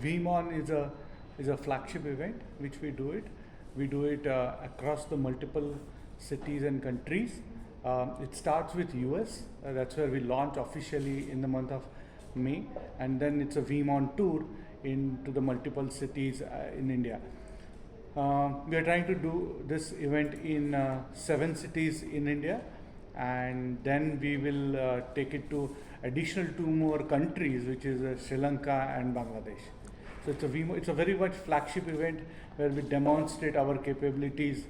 Veeam is a flagship event which we do it. We do it across the multiple cities and countries. It starts with US. That's where we launch officially in the month of May, and then it's a Veeam on tour into the multiple cities in India. We are trying to do this event in 7 cities in India, and then we will take it to additional 2 more countries, which is Sri Lanka and Bangladesh. So it's a very much flagship event where we demonstrate our capabilities,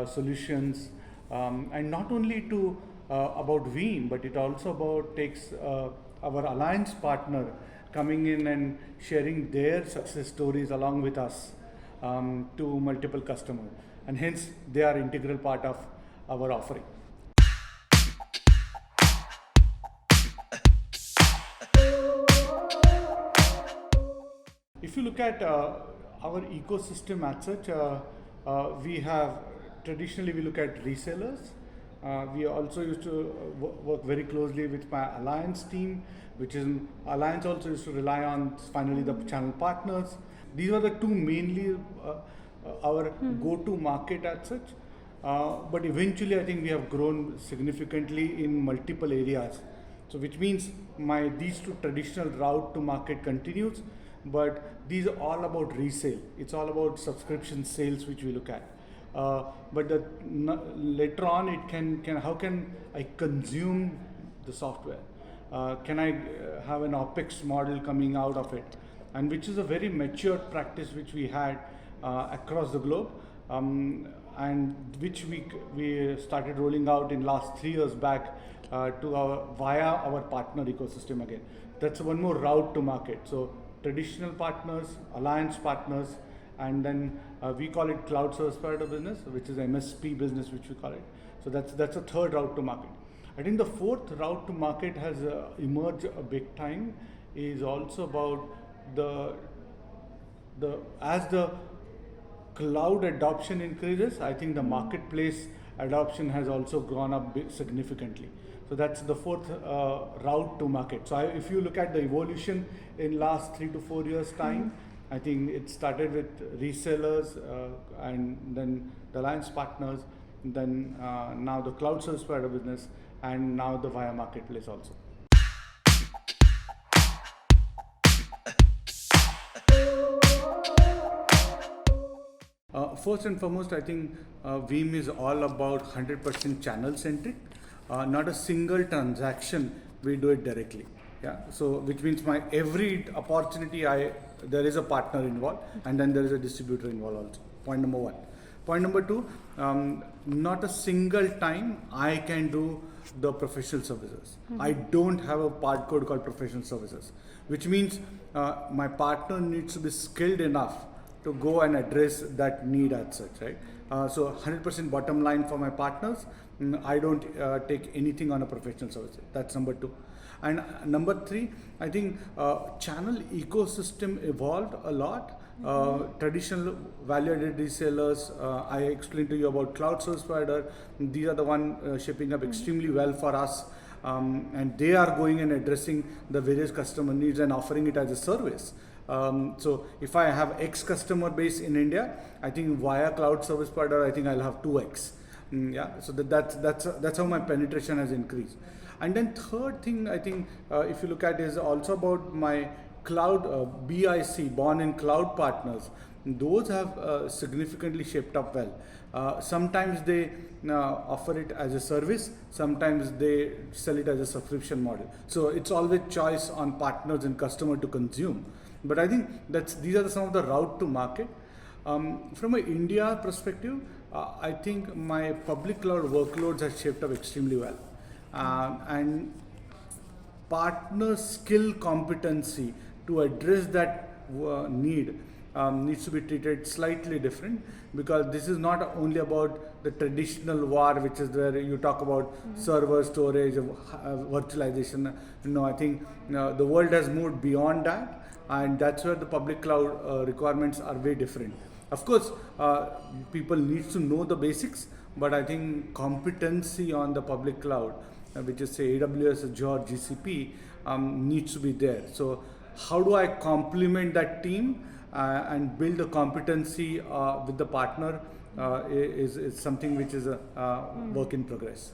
solutions, and not only to about Veeam, but it also takes our alliance partner coming in and sharing their success stories along with us to multiple customers, and hence they are integral part of our offering. If you look at our ecosystem as such, we have traditionally we look at resellers. We also used to work very closely with my alliance team, which is alliance also used to rely on finally the channel partners. These are the two mainly our go-to market as such. But eventually I think we have grown significantly in multiple areas. So which means these two traditional route to market continues, but these are all about resale. It's all about subscription sales which we look at. But later on it can how can I consume the software? Can I have an OpEx model coming out of it? And which is a very mature practice which we had across the globe, and which we started rolling out in last 3 years back via our partner ecosystem again. That's one more route to market. So traditional partners, alliance partners, and then we call it cloud service provider business, which is MSP business, which we call it. So that's a third route to market. I think the fourth route to market has emerged a big time, is also about as the cloud adoption increases, I think the marketplace adoption has also gone up significantly. So that's the fourth route to market. So if you look at the evolution in last 3 to 4 years time, I think it started with resellers, and then the alliance partners, then now the cloud service provider business, and now the via marketplace also. First and foremost, I think Veeam is all about 100% channel centric. Not a single transaction we do it directly. Yeah. So which means every opportunity there is a partner involved, and then there is a distributor involved also. Point number 1. Point number 2, not a single time I can do the professional services. I don't have a part code called professional services, which means my partner needs to be skilled enough to go and address that need as such, right? So 100% bottom line for my partners. I don't take anything on a professional service. That's number 2. And number 3, I think channel ecosystem evolved a lot. Traditional value-added resellers, I explained to you about cloud service provider. These are the one shaping up extremely well for us, and they are going and addressing the various customer needs and offering it as a service. So if I have X customer base in India, I think via cloud service provider, I think I'll have 2X. Yeah, so that's how my penetration has increased. And then third thing, I think if you look at is also about my cloud BIC, born in cloud partners. Those have significantly shaped up well. Sometimes they offer it as a service, sometimes they sell it as a subscription model. So it's always choice on partners and customer to consume. But I think these are some of the route to market. From an India perspective, I think my public cloud workloads have shaped up extremely well. And partner skill competency to address that need needs to be treated slightly different, because this is not only about the traditional VAR, which is where you talk about server storage, virtualization. No, I think the world has moved beyond that, and that's where the public cloud requirements are very different. Of course, people need to know the basics, but I think competency on the public cloud, which is say AWS, Azure, GCP, needs to be there. So how do I complement that team and build a competency with the partner is something which is a work in progress.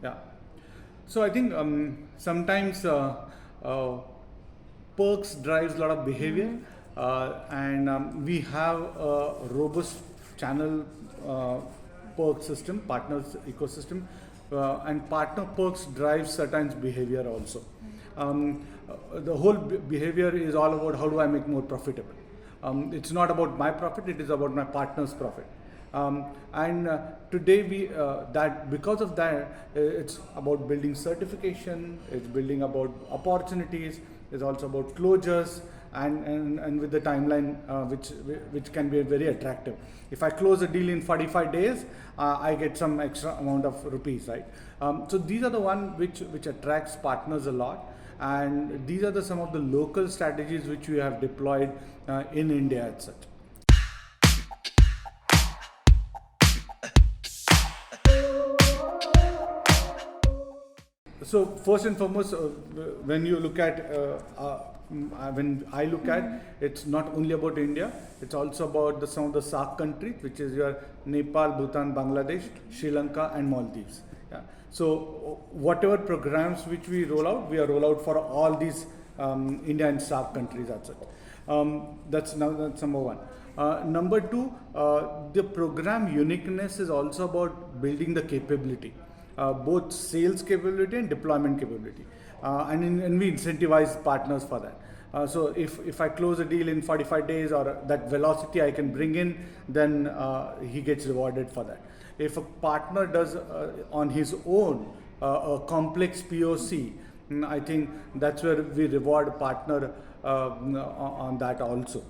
Yeah. So I think sometimes perks drives a lot of behavior, and we have a robust channel perk system, partners ecosystem, and partner perks drive certain behavior also. The whole behavior is all about how do I make more profitable. It's not about my profit; it is about my partner's profit. Today that because of that, it's about building certification, it's building about opportunities, it's also about closures, and with the timeline which can be very attractive. If I close a deal in 45 days, I get some extra amount of rupees, right? So these are the one which attracts partners a lot, and these are some of the local strategies which we have deployed in India as such. So first and foremost, when you look at, when I look at, it's not only about India, it's also about some of the SAARC countries, which is your Nepal, Bhutan, Bangladesh, Sri Lanka and Maldives. Yeah. So whatever programs which we roll out, we are roll out for all these India and SAARC countries as such. That's number one. Number two, the program uniqueness is also about building the capability. Both sales capability and deployment capability, and we incentivize partners for that. So if I close a deal in 45 days or that velocity I can bring in, then he gets rewarded for that. If a partner does on his own a complex POC, I think that's where we reward partner on that also.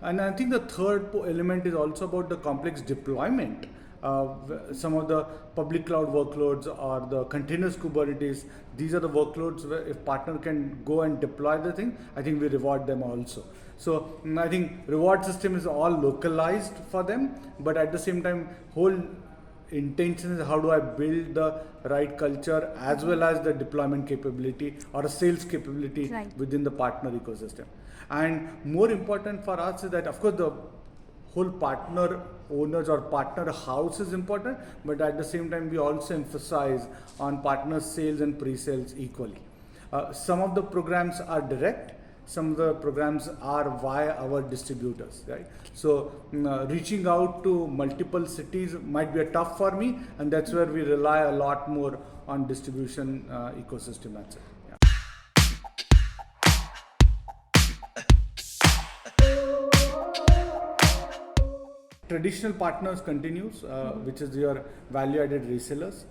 And I think the third element is also about the complex deployment. Some of the public cloud workloads or the continuous Kubernetes, these are the workloads where if partner can go and deploy the thing, I think we reward them also. So I think reward system is all localized for them, but at the same time, whole intention is how do I build the right culture as well as the deployment capability or a sales capability within the partner ecosystem. And more important for us is that, of course, the whole partner owners or partner house is important, but at the same time we also emphasize on partner sales and pre-sales equally. Some of the programs are direct, some of the programs are via our distributors, right? So reaching out to multiple cities might be tough for me, and that's where we rely a lot more on distribution ecosystem. That's it. Traditional partners continues, which is your value-added resellers.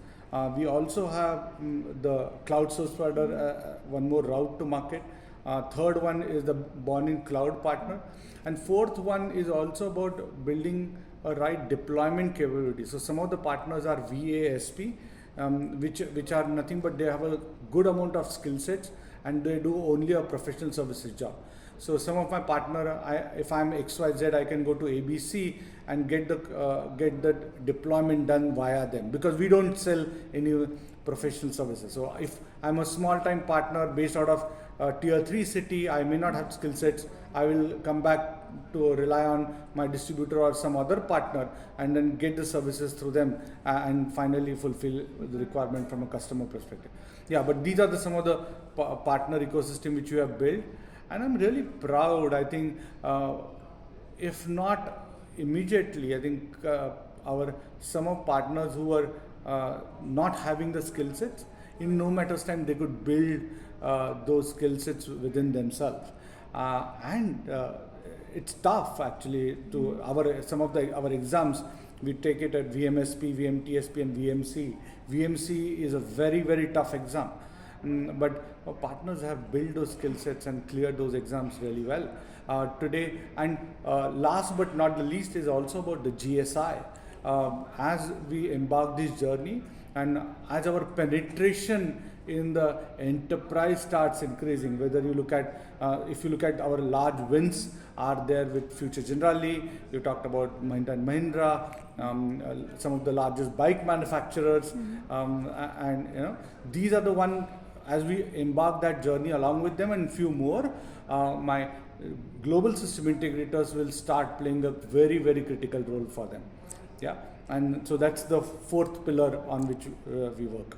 We also have the cloud source provider, one more route to market. Third one is the born-in-cloud partner. And fourth one is also about building a right deployment capability. So some of the partners are VASP, which are nothing but they have a good amount of skill sets and they do only a professional services job. So some of my partner, if I'm XYZ, I can go to ABC and get the deployment done via them, because we don't sell any professional services. So if I'm a small time partner based out of tier 3 city, I may not have skill sets. I will come back to rely on my distributor or some other partner and then get the services through them and finally fulfill the requirement from a customer perspective. Yeah, but these are some of the partner ecosystem which we have built. And I'm really proud. I think if not immediately, I think some of partners who are not having the skill sets, in no matter of time they could build those skill sets within themselves. And it's tough actually to some of our exams. We take it at VMSP, VMTSP and VMC. VMC is a very, very tough exam. But our partners have built those skill sets and cleared those exams really well today. And last but not the least is also about the GSI. As we embark this journey and as our penetration in the enterprise starts increasing. Whether you look at, if you look at our large wins are there with Future Generali, you talked about Mahindra & Mahindra, some of the largest bike manufacturers, and these are the one, as we embark that journey along with them and few more, my global system integrators will start playing a very, very critical role for them. Yeah, and so that's the fourth pillar on which we work.